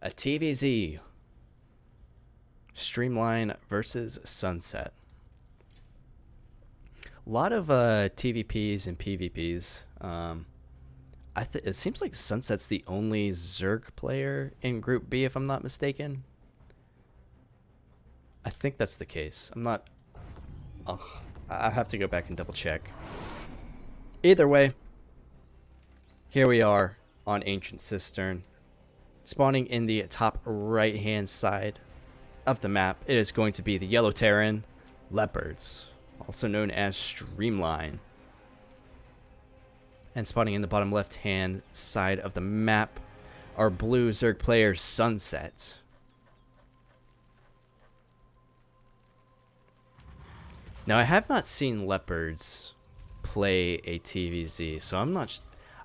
A TVZ. Streamline versus SunSet. A lot of TVPs and PvPs. It seems like SunSet's the only Zerg player in Group B, if I'm not mistaken. I think that's the case. I'm not. Oh, I have to go back and double check. Either way, here we are on Ancient Cistern, spawning in the top right-hand side of the map. It is going to be the Yellow Terran Leopards, also known as Streamline. And spawning in the bottom left-hand side of the map, our blue Zerg player SunSet. Now, I have not seen Leopards play a TVZ, so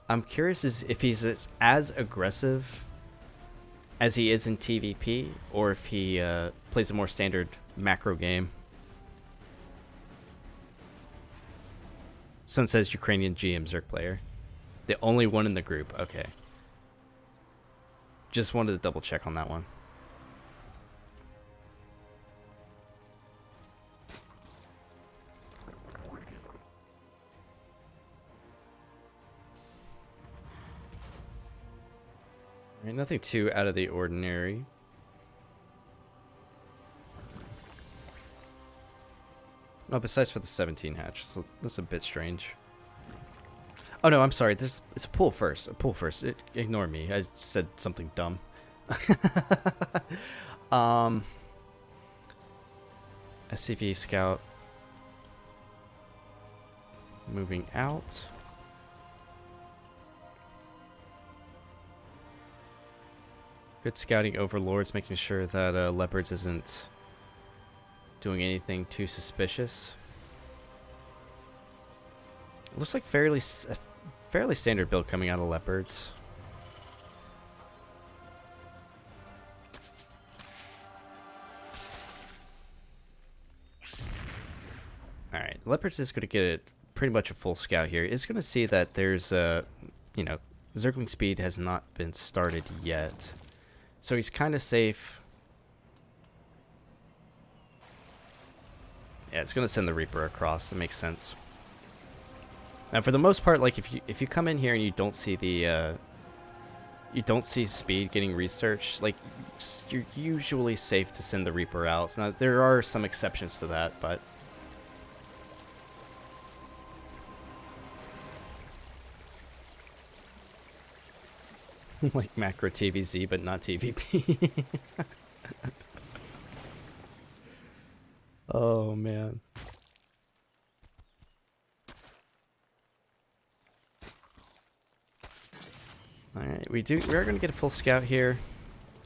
I'm curious if he's as aggressive as he is in TVP, or if he plays a more standard macro game. Sun says Ukrainian GM Zerg player. The only one in the group. Okay. Just wanted to double check on that one. Alright, nothing too out of the ordinary. No, besides for the 17 hatch. So that's a bit strange. Oh no, I'm sorry. It's a pull first. A pull first. Ignore me. I said something dumb. SCV scout. Moving out. Good scouting overlords, making sure that Leopards isn't doing anything too suspicious. It looks like a fairly standard build coming out of Leopards. Alright, Leopards is going to get pretty much a full scout here. It's going to see that there's Zergling speed has not been started yet. So he's kind of safe. Yeah, it's gonna send the Reaper across. That makes sense. Now, for the most part, like if you come in here and you don't see the you don't see speed getting researched, like you're usually safe to send the Reaper out. Now, there are some exceptions to that, but like macro TVZ, but not TVP. Oh man. Alright, we are gonna get a full scout here.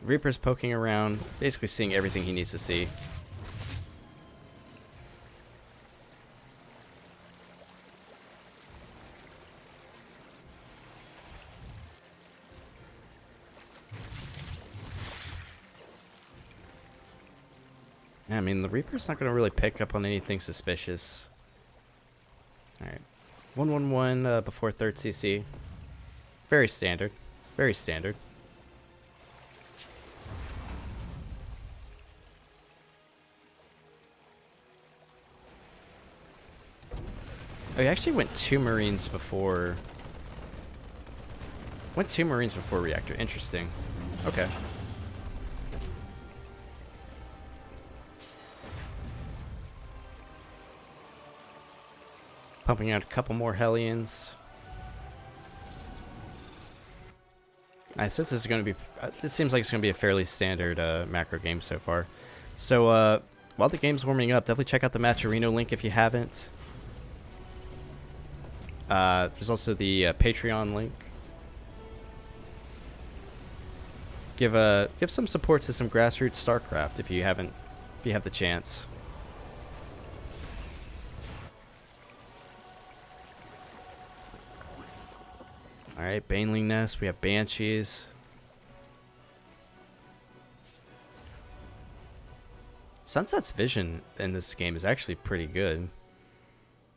Reaper's poking around, basically seeing everything he needs to see. I mean, the Reaper's not going to really pick up on anything suspicious. Alright. 111 before 3rd CC. Very standard. Very standard. Oh, he actually went 2 Marines before... Went 2 Marines before Reactor. Interesting. Okay. Pumping out a couple more Hellions. I sense this is going to be... This seems like it's going to be a fairly standard macro game so far. So, while the game's warming up, definitely check out the Matcherino link if you haven't. There's also the Patreon link. Give some support to some grassroots StarCraft if you have the chance. Alright, Baneling Nest, we have Banshees. SunSet's vision in this game is actually pretty good.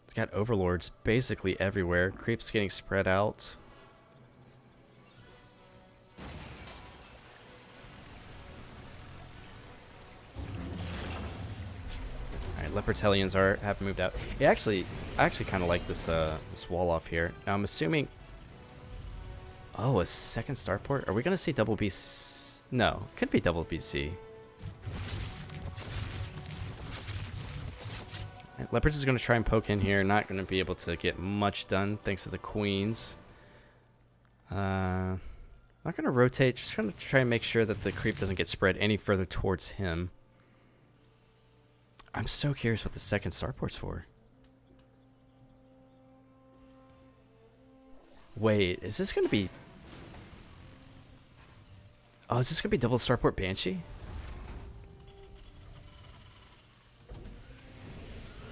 It's got overlords basically everywhere. Creeps getting spread out. Alright, Leopard's Hellions have moved out. I actually kind of like this this wall off here. Now I'm assuming... Oh, a second starport? Are we going to see double BC? No, could be double BC. Right, Leopards is going to try and poke in here. Not going to be able to get much done thanks to the queens. Not going to rotate. Just going to try and make sure that the creep doesn't get spread any further towards him. I'm so curious what the second starport's for. Wait, is this going to be... Oh, is this going to be double starport Banshee?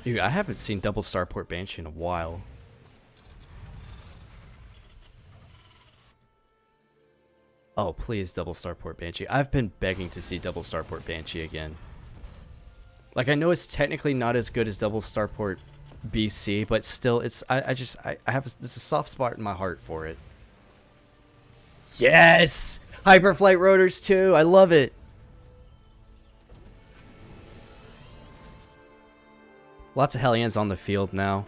Dude, I haven't seen double starport Banshee in a while. Oh, please, double starport Banshee. I've been begging to see double starport Banshee again. Like, I know it's technically not as good as double starport BC, but still, it's I have there's a soft spot in my heart for it. Yes! Hyperflight rotors too. I love it. Lots of Hellions on the field now.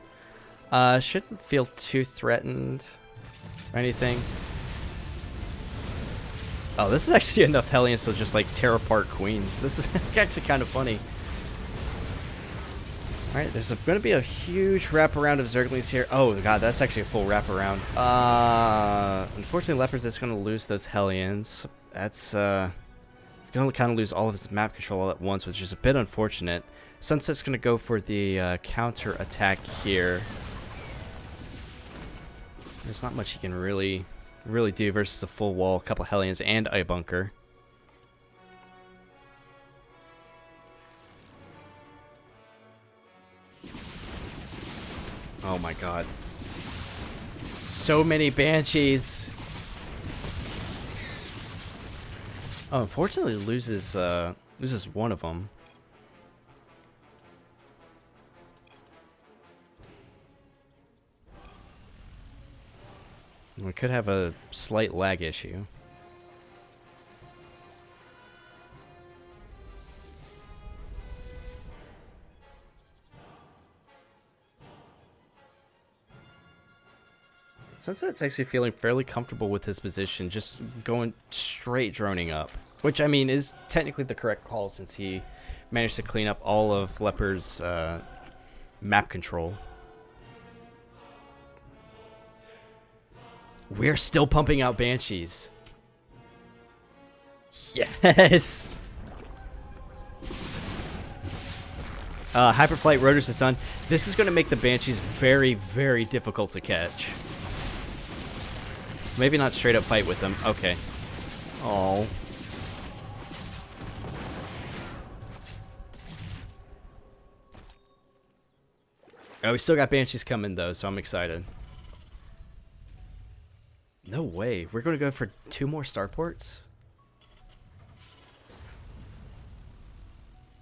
Shouldn't feel too threatened or anything. Oh, this is actually enough Hellions to just like tear apart queens. This is actually kind of funny. Alright, there's going to be a huge wraparound of Zerglings here. Oh god, that's actually a full wraparound. Unfortunately, Leopards is going to lose those Hellions. That's going to kind of lose all of his map control all at once, which is a bit unfortunate. SunSet's going to go for the counter attack here. There's not much he can really do versus a full wall, a couple Hellions, and a bunker. Oh my god. So many Banshees. Oh, unfortunately loses one of them. We could have a slight lag issue. SunSet's actually feeling fairly comfortable with his position, just going straight droning up. Which, I mean, is technically the correct call since he managed to clean up all of Leopard's map control. We're still pumping out Banshees. Yes! Hyperflight Rotors is done. This is going to make the Banshees very, very difficult to catch. Maybe not straight up fight with them. Okay. Oh. Oh, we still got Banshees coming though, so I'm excited. No way. We're going to go for 2 more starports?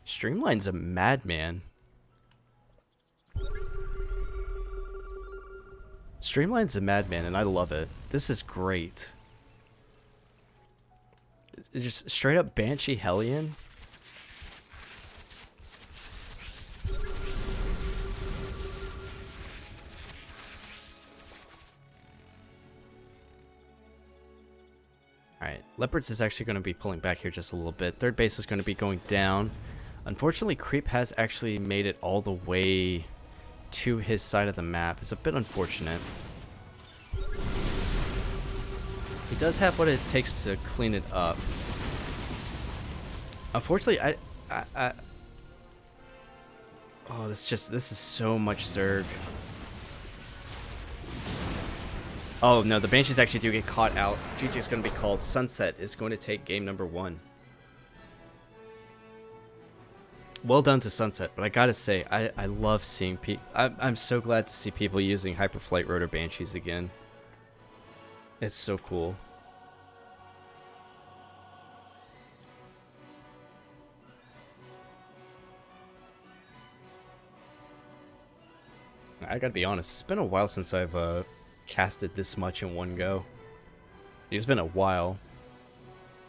Streamline's a madman. Streamline's a madman, and I love it. This is great. It's just straight up Banshee Hellion. Alright, Leopards is actually going to be pulling back here just a little bit. Third base is going to be going down. Unfortunately, Creep has actually made it all the way to his side of the map. It's a bit unfortunate. He does have what it takes to clean it up. Unfortunately, oh, this is so much Zerg. Oh no, the Banshees actually do get caught out. GG is going to be called. SunSet is going to take game number 1. Well done to SunSet, but I gotta say, I love seeing people. I'm so glad to see people using Hyperflight Rotor Banshees again. It's so cool. I gotta be honest, it's been a while since I've casted this much in one go. It's been a while.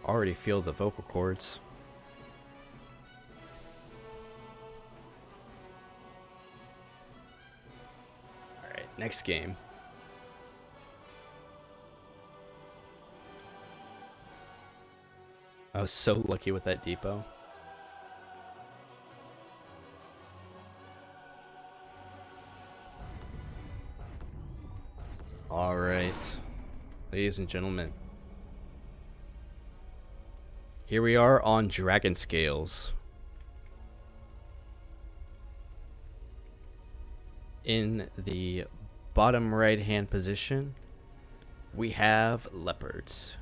Already feel the vocal cords. Next game. I was so lucky with that depot. Alright. Ladies and gentlemen. Here we are on Dragon Scales. In the bottom right hand position, we have leopards.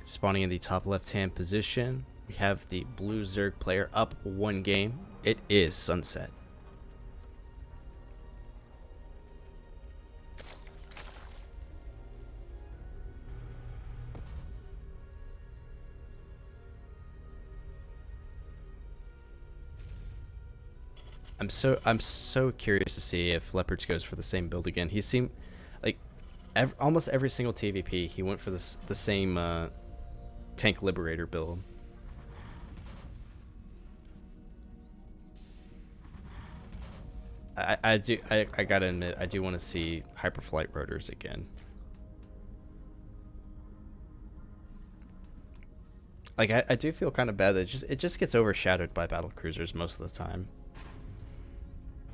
Spawning in the top left hand position, we have the blue Zerg player up 1 game. It is SunSet. I'm so curious to see if Leopards goes for the same build again. He seemed like almost every single TVP he went for the same tank liberator build. I gotta admit, I do want to see hyperflight rotors again. Like I do feel kind of bad that it just gets overshadowed by battle cruisers most of the time.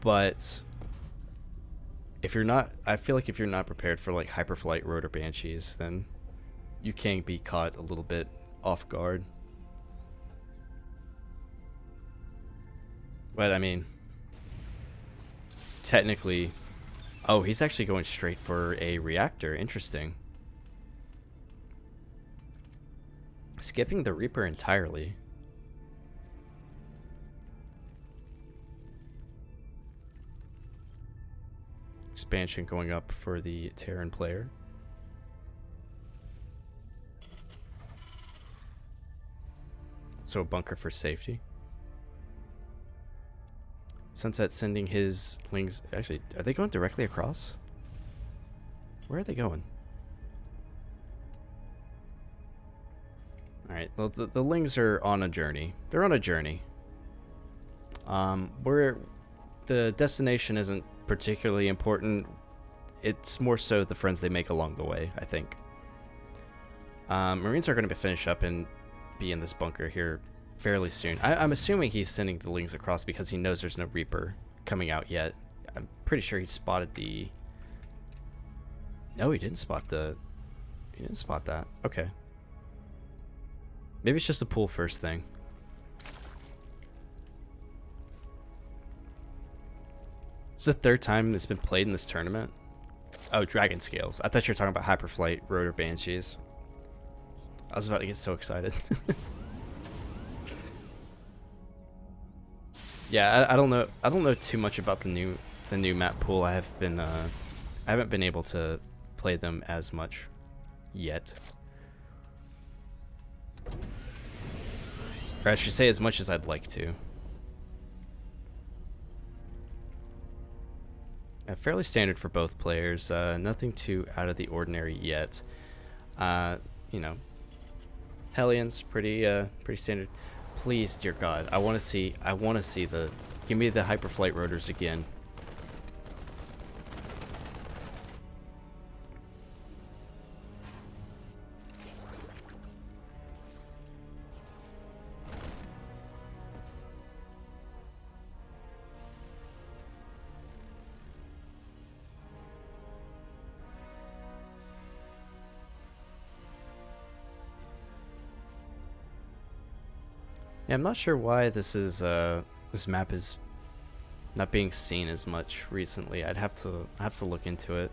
But if you're not, I feel like if you're not prepared for like hyperflight rotor banshees, then you can be caught a little bit off guard. But I mean, technically, oh, he's actually going straight for a reactor. Interesting. Skipping the Reaper entirely. Expansion going up for the Terran player. So a bunker for safety. SunSet sending his lings. Actually, are they going directly across? Where are they going? Alright, well, the lings are on a journey. They're on a journey. Where the destination isn't particularly important. It's more so the friends they make along the way, I think. Marines are going to finish up and be in this bunker here fairly soon. I'm assuming he's sending the lings across because he knows there's no Reaper coming out yet. I'm pretty sure he spotted the... No, he didn't spot the... He didn't spot that. Okay. Maybe it's just a pull first thing. It's the 3rd time it's been played in this tournament. Oh, Dragon Scales. I thought you were talking about Hyperflight Rotor Banshees. I was about to get so excited. Yeah, I don't know too much about the new map pool. I haven't been able to play them as much yet. Or I should say as much as I'd like to. Fairly standard for both players. Nothing too out of the ordinary yet. You know, Hellions pretty standard. Please, dear God, I want to see the. Give me the hyperflight rotors again. Yeah, I'm not sure why this map is not being seen as much recently. I have to look into it.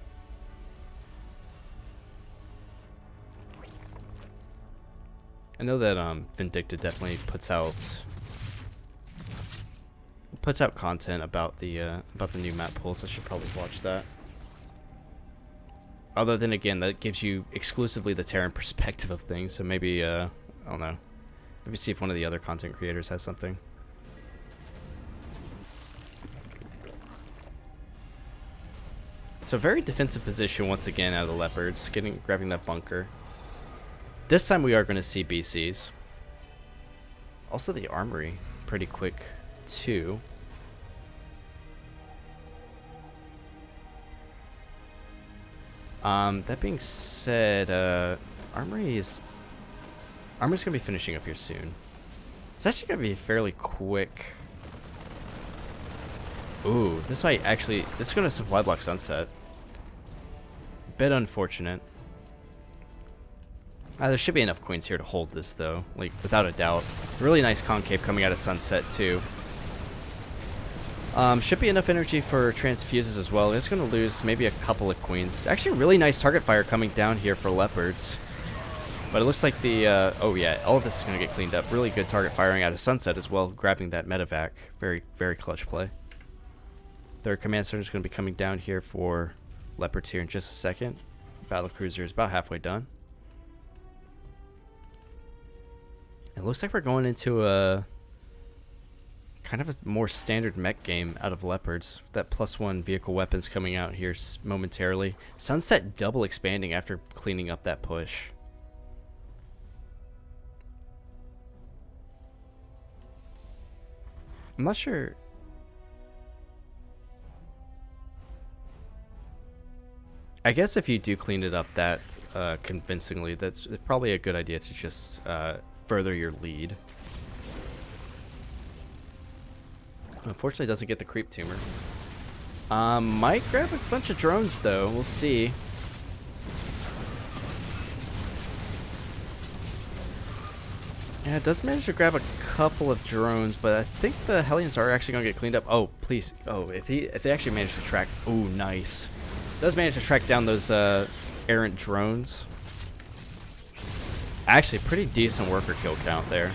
I know that Vindicta definitely puts out content about the new map pools. I should probably watch that. Although then again, that gives you exclusively the Terran perspective of things. So maybe I don't know. Maybe see if one of the other content creators has something. So very defensive position once again out of the Leopards, grabbing that bunker. This time we are going to see BCs. Also the armory, pretty quick too. That being said, Armory's gonna be finishing up here soon. It's actually gonna be fairly quick. Ooh, this is gonna supply block Sunset. Bit unfortunate. There should be enough coins here to hold this though, like without a doubt. Really nice concave coming out of Sunset too. Should be enough energy for transfuses as well. It's going to lose maybe a couple of queens. Actually, really nice target fire coming down here for leopards. But it looks like the, oh yeah, all of this is going to get cleaned up. Really good target firing out of Sunset as well, grabbing that medevac. Very, very clutch play. Third command center is going to be coming down here for leopards here in just a second. Battlecruiser is about halfway done. It looks like we're going into a kind of a more standard mech game out of leopards. That +1 vehicle weapons coming out here momentarily. Sunset double expanding after cleaning up that push. I'm not sure. I guess if you do clean it up that convincingly, that's probably a good idea to just further your lead. Unfortunately, doesn't get the creep tumor. Might grab a bunch of drones though. We'll see. Yeah, it does manage to grab a couple of drones, but I think the Hellions are actually gonna get cleaned up. Oh, please. Oh, if they actually manage to track. Oh, nice. Does manage to track down those errant drones. Actually, pretty decent worker kill count there.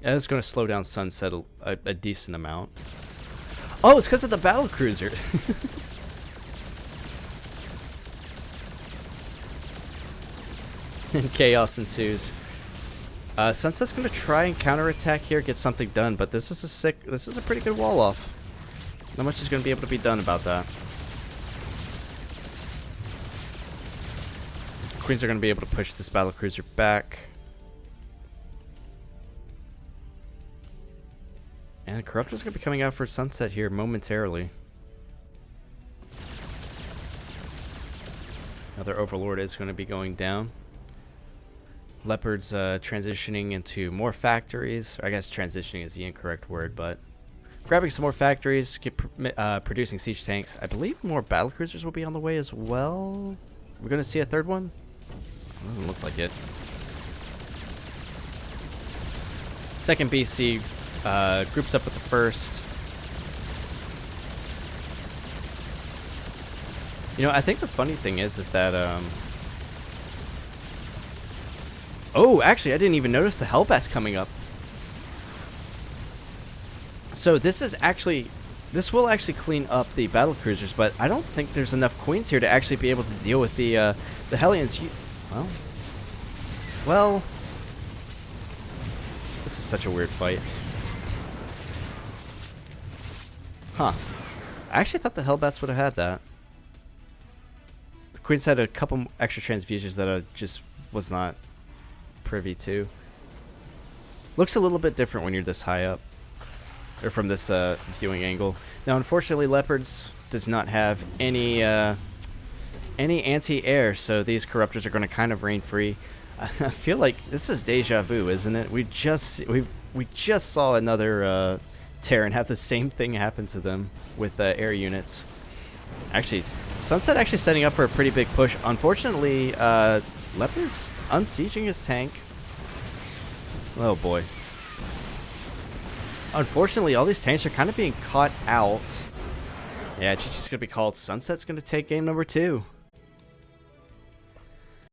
That is going to slow down Sunset a decent amount. Oh, it's because of the battlecruiser. And chaos ensues. Sunset's going to try and counterattack here, get something done, but this is a pretty good wall off. Not much is going to be able to be done about that. Queens are going to be able to push this battlecruiser back. And Corruptor's going to be coming out for Sunset here momentarily. Another Overlord is going to be going down. Leopard's transitioning into more factories. I guess transitioning is the incorrect word, but grabbing some more factories, producing siege tanks. I believe more battlecruisers will be on the way as well. We're going to see a third one? Doesn't look like it. Second BC groups up with the first. You know, I think the funny thing is that oh, actually, I didn't even notice the Hellbats coming up. So this will actually clean up the battlecruisers, but I don't think there's enough queens here to actually be able to deal with the Hellions. Well, this is such a weird fight. Huh. I actually thought the Hellbats would have had that. The Queens had a couple extra transfusions that I just was not privy to. Looks a little bit different when you're this high up, or from this viewing angle. Now, unfortunately, Leopards does not have any anti-air, so these Corruptors are going to kind of reign free. I feel like this is deja vu, isn't it? We just saw another Terran have the same thing happen to them with air units. Actually, Sunset actually setting up for a pretty big push. Unfortunately, Leopard's unsieging his tank. Oh boy. Unfortunately, all these tanks are kind of being caught out. Yeah, GG's going to be called. Sunset's going to take game number 2.